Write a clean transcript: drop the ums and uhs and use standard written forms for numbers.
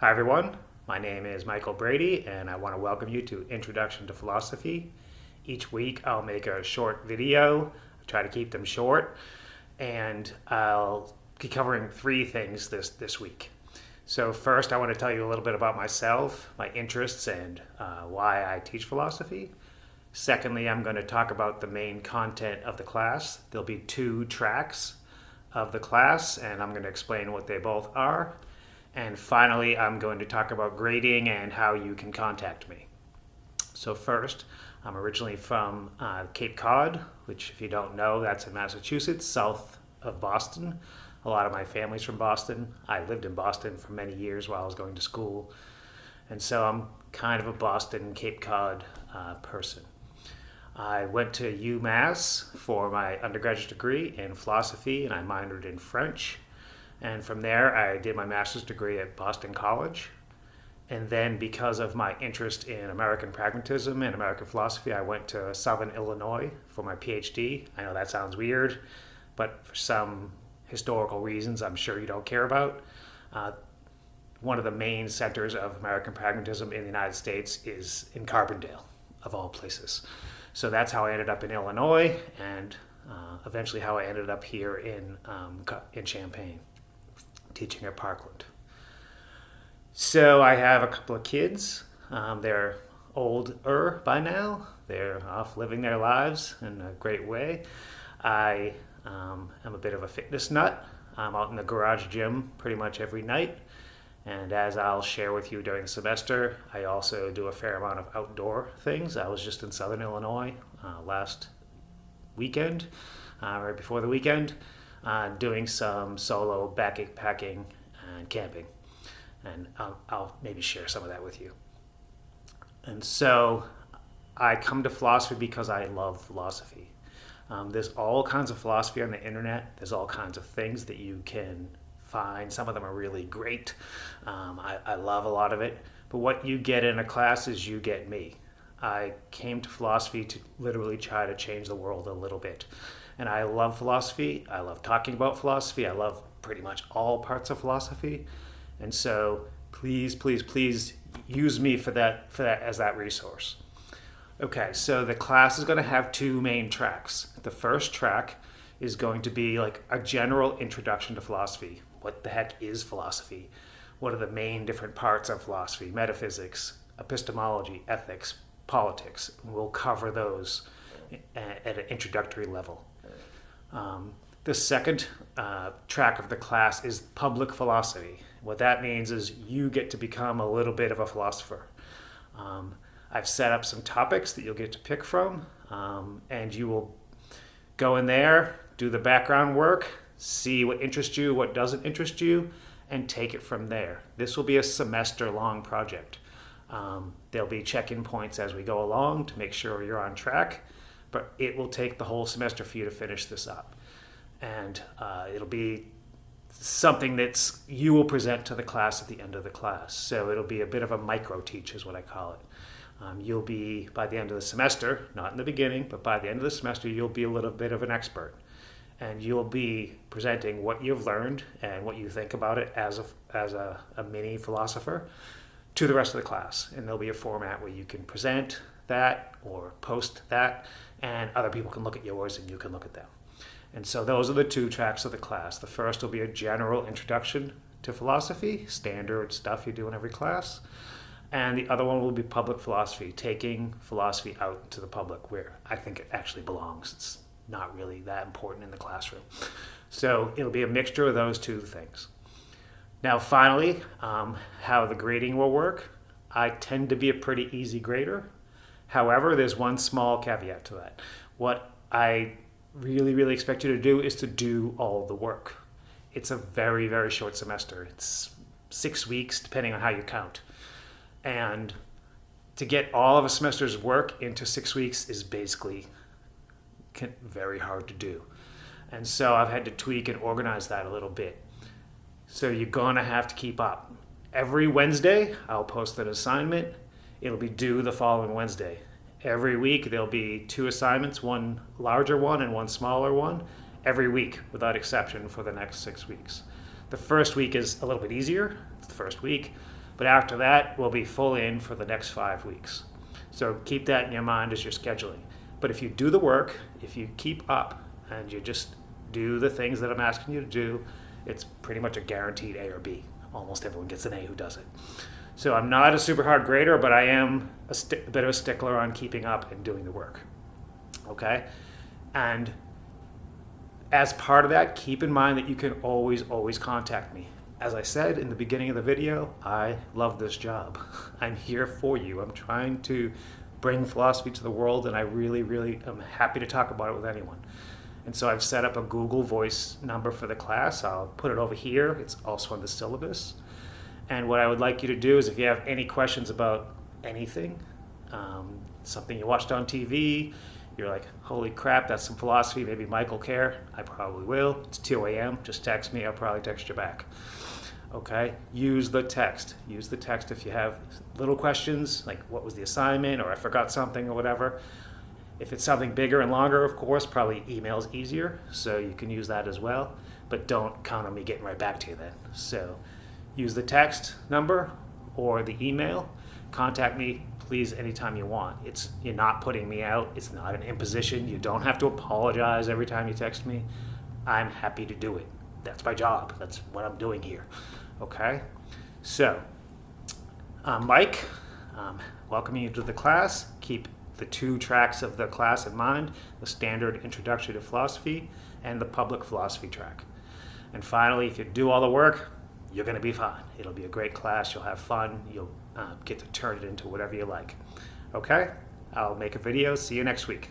Hi everyone, my name is Michael Brady and I want to welcome you to Introduction to Philosophy. Each week I'll make a short video, I try to keep them short, and I'll be covering three things this week. So first I want to tell you a little bit about myself, my interests, and why I teach philosophy. Secondly, I'm going to talk about the main content of the class. There'll be two tracks of the class and I'm going to explain what they both are. And finally, I'm going to talk about grading and how you can contact me. So first, I'm originally from Cape Cod, which if you don't know, that's in Massachusetts, south of Boston. A lot of my family's from Boston. I lived in Boston for many years while I was going to school. And so I'm kind of a Boston, Cape Cod person. I went to UMass for my undergraduate degree in philosophy and I minored in French. And from there, I did my master's degree at Boston College. And then because of my interest in American pragmatism and American philosophy, I went to Southern Illinois for my PhD. I know that sounds weird, but for some historical reasons I'm sure you don't care about, one of the main centers of American pragmatism in the United States is in Carbondale, of all places. So that's how I ended up in Illinois and eventually how I ended up here in Champaign, teaching at Parkland. So I have a couple of kids. They're older by now. They're off living their lives in a great way. I am a bit of a fitness nut. I'm out in the garage gym pretty much every night. And as I'll share with you during the semester, I also do a fair amount of outdoor things. I was just in Southern Illinois last weekend, right before the weekend, doing some solo backpacking and camping. And I'll maybe share some of that with you. And so I come to philosophy because I love philosophy. There's all kinds of philosophy on the internet. There's all kinds of things that you can find. Some of them are really great. I love a lot of it. But what you get in a class is you get me. I came to philosophy to literally try to change the world a little bit. And I love philosophy. I love talking about philosophy. I love pretty much all parts of philosophy. And so please, please, please use me for that as that resource. Okay, so the class is going to have two main tracks. The first track is going to be like a general introduction to philosophy. What the heck is philosophy? What are the main different parts of philosophy? Metaphysics, epistemology, ethics, politics. We'll cover those at an introductory level. The second track of the class is public philosophy. What that means is you get to become a little bit of a philosopher. I've set up some topics that you'll get to pick from, and you will go in there, do the background work, see what interests you, what doesn't interest you, and take it from there. This will be a semester-long project. There'll be check-in points as we go along to make sure you're on track, but it will take the whole semester for you to finish this up. And it'll be something that's you will present to the class at the end of the class. So it'll be a bit of a micro-teach is what I call it. You'll be, by the end of the semester, not in the beginning, but by the end of the semester, you'll be a little bit of an expert. And you'll be presenting what you've learned and what you think about it as a mini philosopher to the rest of the class. And there'll be a format where you can present that or post that, and other people can look at yours and you can look at them. And so those are the two tracks of the class. The first will be a general introduction to philosophy, standard stuff you do in every class. And the other one will be public philosophy, taking philosophy out to the public where I think it actually belongs. It's not really that important in the classroom. So it'll be a mixture of those two things. Now finally, how the grading will work. I tend to be a pretty easy grader. However, there's one small caveat to that. What I really, really expect you to do is to do all the work. It's a very, very short semester. It's 6 weeks, depending on how you count. And to get all of a semester's work into 6 weeks is basically very hard to do. And so I've had to tweak and organize that a little bit. So you're gonna have to keep up. Every Wednesday, I'll post an assignment. It'll be due the following Wednesday. Every week, there'll be 2 assignments, one larger one and one smaller one, every week without exception for the next 6 weeks. The first week is a little bit easier. It's the first week. But after that, we'll be full in for the next 5 weeks. So keep that in your mind as you're scheduling. But if you do the work, if you keep up and you just do the things that I'm asking you to do, it's pretty much a guaranteed A or B. Almost everyone gets an A who does it. So I'm not a super hard grader, but I am a bit of a stickler on keeping up and doing the work. Okay? And as part of that, keep in mind that you can always contact me. As I said in the beginning of the video, I love this job. I'm here for you. I'm trying to bring philosophy to the world, and I really am happy to talk about it with anyone. And so I've set up a Google Voice number for the class. I'll put it over here. It's also in the syllabus. And what I would like you to do is, if you have any questions about anything, something you watched on TV, you're like, holy crap, that's some philosophy, maybe Mike will care. I probably will. It's 2 a.m. Just text me. I'll probably text you back. Okay? Use the text. Use the text if you have little questions, like what was the assignment, or I forgot something, or whatever. If it's something bigger and longer, of course, probably email's easier, so you can use that as well. But don't count on me getting right back to you then. So use the text number or the email. Contact me, please, anytime you want. You're not putting me out. It's not an imposition. You don't have to apologize every time you text me. I'm happy to do it. That's my job. That's what I'm doing here. Okay? So, I'm Mike. Welcoming you to the class. Keep the 2 tracks of the class in mind, the standard Introduction to Philosophy and the public philosophy track. And finally, if you do all the work, you're going to be fine. It'll be a great class. You'll have fun. You'll get to turn it into whatever you like. Okay? I'll make a video. See you next week.